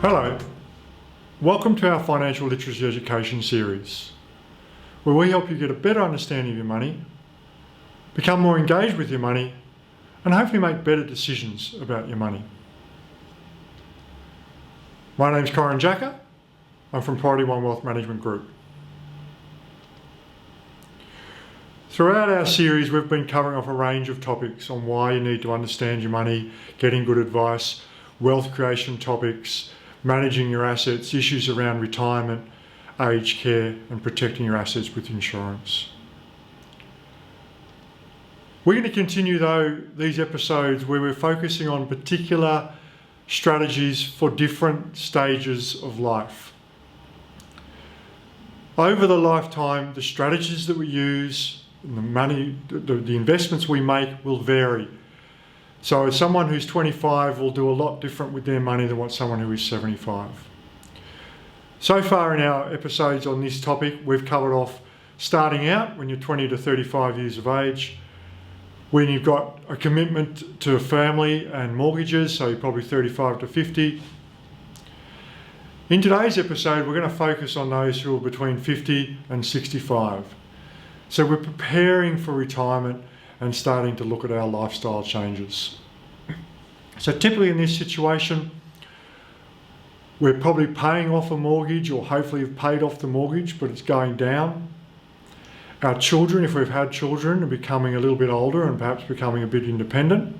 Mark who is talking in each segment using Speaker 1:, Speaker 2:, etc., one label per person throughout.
Speaker 1: Hello, welcome to our Financial Literacy Education Series, where we help you get a better understanding of your money, become more engaged with your money, and hopefully make better decisions about your money. My name's Corin Jacker. I'm from Priority One Wealth Management Group. Throughout our series, we've been covering off a range of topics on why you need to understand your money, getting good advice, wealth creation topics, managing your assets, issues around retirement, aged care, and protecting your assets with insurance. We're going to continue though these episodes where we're focusing on particular strategies for different stages of life. Over the lifetime, the strategies that we use, and the money, the investments we make will vary. So someone who's 25 will do a lot different with their money than what someone who is 75. So far in our episodes on this topic, we've covered off starting out when you're 20 to 35 years of age, when you've got a commitment to a family and mortgages, so you're probably 35 to 50. In today's episode, we're going to focus on those who are between 50 and 65. So we're preparing for retirement and starting to look at our lifestyle changes. So typically in this situation, we're probably paying off a mortgage, or hopefully have paid off the mortgage, but it's going down. Our children, if we've had children, are becoming a little bit older and perhaps becoming a bit independent.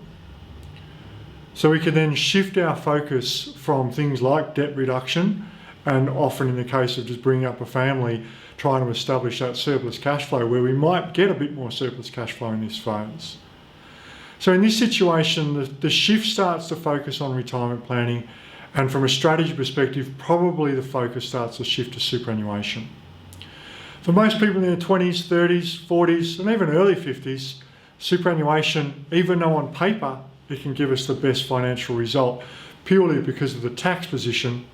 Speaker 1: So we can then shift our focus from things like debt reduction, and often in the case of just bringing up a family, trying to establish that surplus cash flow where we might get a bit more surplus cash flow in this phase. So in this situation, the shift starts to focus on retirement planning, and from a strategy perspective, probably the focus starts to shift to superannuation. For most people in their 20s, 30s, 40s, and even early 50s, superannuation, even though on paper it can give us the best financial result, purely because of the tax position,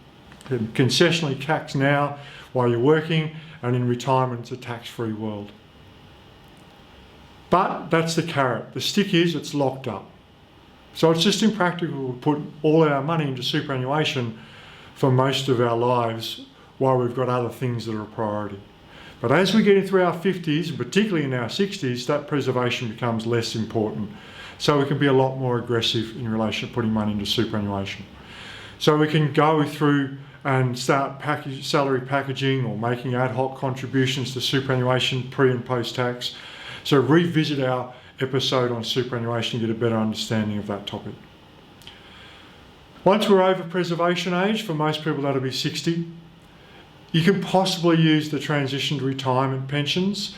Speaker 1: concessionally taxed now while you're working, and in retirement it's a tax-free world. But that's the carrot. The stick is it's locked up. So it's just impractical to put all our money into superannuation for most of our lives while we've got other things that are a priority. But as we get into our 50s, and particularly in our 60s, that preservation becomes less important. So we can be a lot more aggressive in relation to putting money into superannuation. So we can go through and start salary packaging or making ad hoc contributions to superannuation pre and post tax. So revisit our episode on superannuation to get a better understanding of that topic. Once we're over preservation age, for most people that'll be 60, you can possibly use the transition to retirement pensions.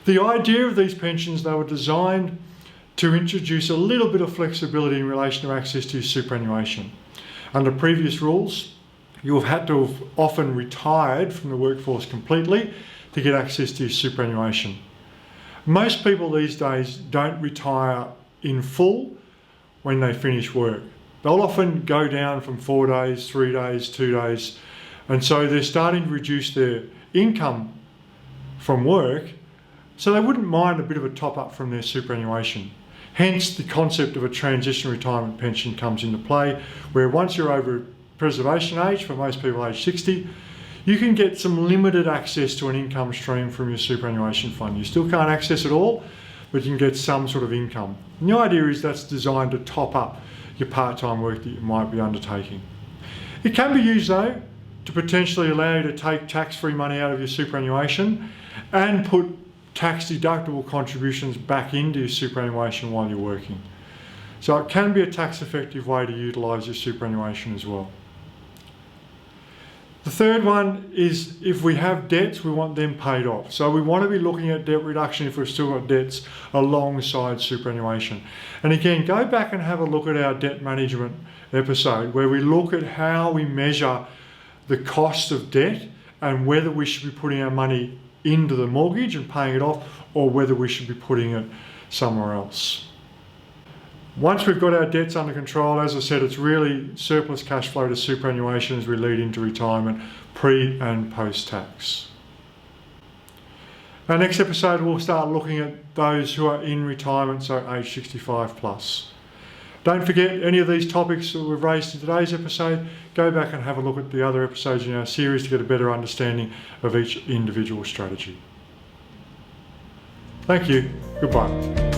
Speaker 1: The idea of these pensions, they were designed to introduce a little bit of flexibility in relation to access to superannuation. Under previous rules, you have had to have often retired from the workforce completely to get access to superannuation. Most people these days don't retire in full when they finish work. They'll often go down from 4 days, 3 days, 2 days, and so they're starting to reduce their income from work, so they wouldn't mind a bit of a top up from their superannuation. Hence the concept of a transition retirement pension comes into play, where once you're over preservation age, for most people age 60, you can get some limited access to an income stream from your superannuation fund. You still can't access it all, but you can get some sort of income. And the idea is that's designed to top up your part-time work that you might be undertaking. It can be used though to potentially allow you to take tax-free money out of your superannuation and put tax-deductible contributions back into your superannuation while you're working. So it can be a tax-effective way to utilise your superannuation as well. The third one is if we have debts, we want them paid off. So we want to be looking at debt reduction if we've still got debts alongside superannuation. And again, go back and have a look at our debt management episode where we look at how we measure the cost of debt and whether we should be putting our money into the mortgage and paying it off, or whether we should be putting it somewhere else. Once we've got our debts under control, as I said, it's really surplus cash flow to superannuation as we lead into retirement, pre and post tax. Our next episode, we'll start looking at those who are in retirement, so age 65 plus. Don't forget any of these topics that we've raised in today's episode, go back and have a look at the other episodes in our series to get a better understanding of each individual strategy. Thank you. Goodbye.